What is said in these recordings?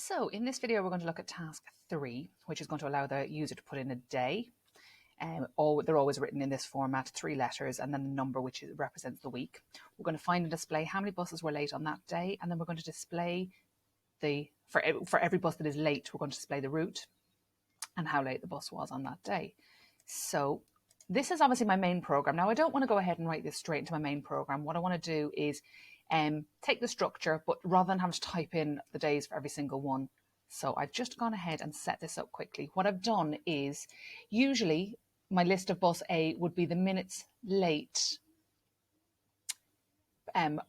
So in this video, we're going to look at task 3, which is going to allow the user to put in a day. They're always written in this format, 3 letters, and then the number which represents the week. We're going to find and display how many buses were late on that day, and then we're going to display for every bus that is late, we're going to display the route and how late the bus was on that day. So this is obviously my main program. Now I don't want to go ahead and write this straight into my main program. What I want to do is take the structure, but rather than having to type in the days for every single one. So I've just gone ahead and set this up quickly. What I've done is, usually my list of bus A would be the minutes late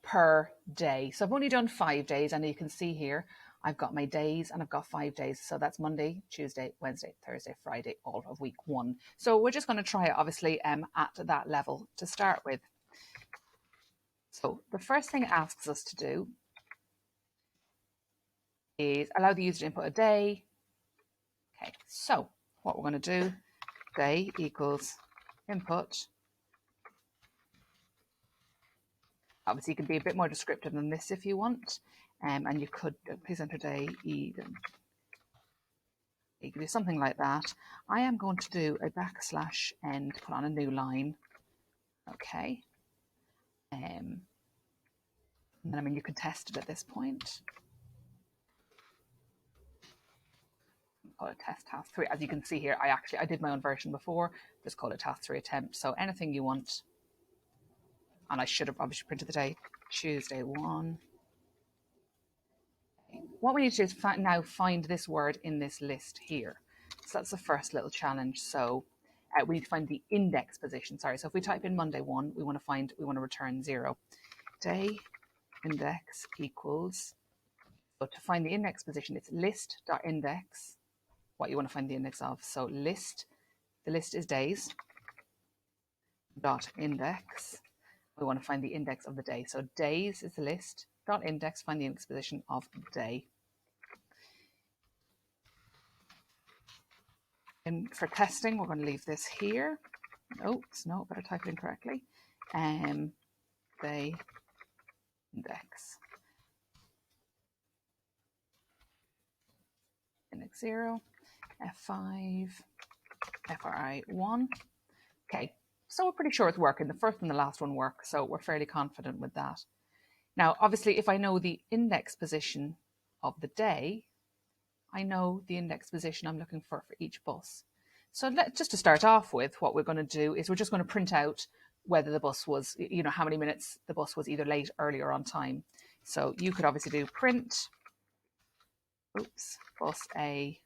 per day. So I've only done 5 days, and you can see here I've got my days and I've got 5 days. So that's Monday, Tuesday, Wednesday, Thursday, Friday, all of week 1. So we're just going to try it obviously at that level to start with. So the first thing it asks us to do is allow the user to input a day. Okay, so what we're going to do, day equals input. Obviously, you can be a bit more descriptive than this if you want, and you could please enter day Eden. You can do something like that. I am going to do a \n to put on a new line. Okay. And then, I mean, you can test it at this point. Call it test task 3. As you can see here, I did my own version before. Just call it task 3 attempt. So anything you want. And I should have obviously printed the date, Tuesday 1. What we need to do is now find this word in this list here. So that's the first little challenge. So we need to find the index position. Sorry. So if we type in Monday 1, we want to return 0. Day index equals. So to find the index position, it's list.index. What you want to find the index of. So the list is days. Dot index. We want to find the index of the day. So days is the list. Dot index, find the index position of day. And for testing, we're going to leave this here. Oops, no, better type it in correctly. Day index. Index 0, F5, FRI 1. Okay, so we're pretty sure it's working. The first and the last one work, so we're fairly confident with that. Now, obviously, if I know the index position of the day, I know the index position I'm looking for each bus. So just to start off with, what we're going to do is we're just going to print out whether the bus was, how many minutes the bus was either late, early, or on time. So you could obviously do print, bus A,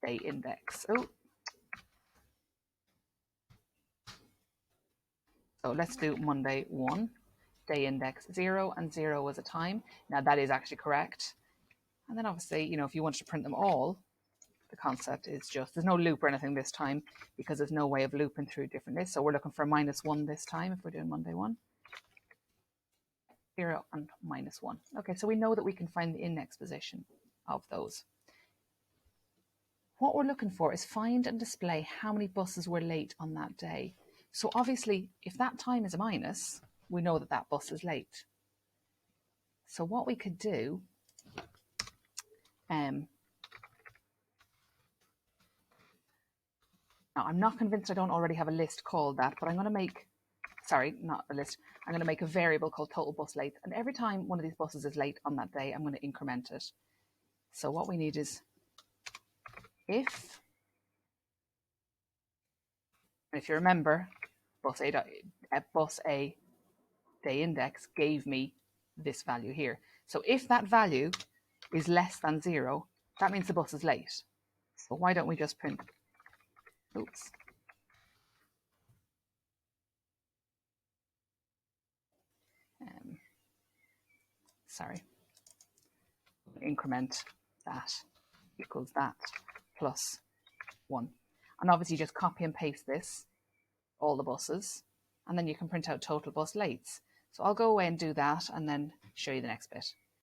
day index. So let's do Monday 1, day index 0, and 0 was a time. Now that is actually correct. And then obviously, if you wanted to print them all, the concept is just, there's no loop or anything this time because there's no way of looping through different lists. So we're looking for -1 this time if we're doing Monday 1. 0 and -1. Okay, so we know that we can find the index position of those. What we're looking for is find and display how many buses were late on that day. So obviously, if that time is a minus, we know that that bus is late. So what we could do, now I'm not convinced I don't already have a list called that, but I'm going to make, sorry, not a list. I'm going to make a variable called total bus late. And every time one of these buses is late on that day, I'm going to increment it. So what we need is if you remember, bus A day index gave me this value here. So if that value is less than 0, that means the bus is late. So why don't we just print, increment that equals that plus 1. And obviously just copy and paste this, all the buses, and then you can print out total bus lates. So I'll go away and do that and then show you the next bit.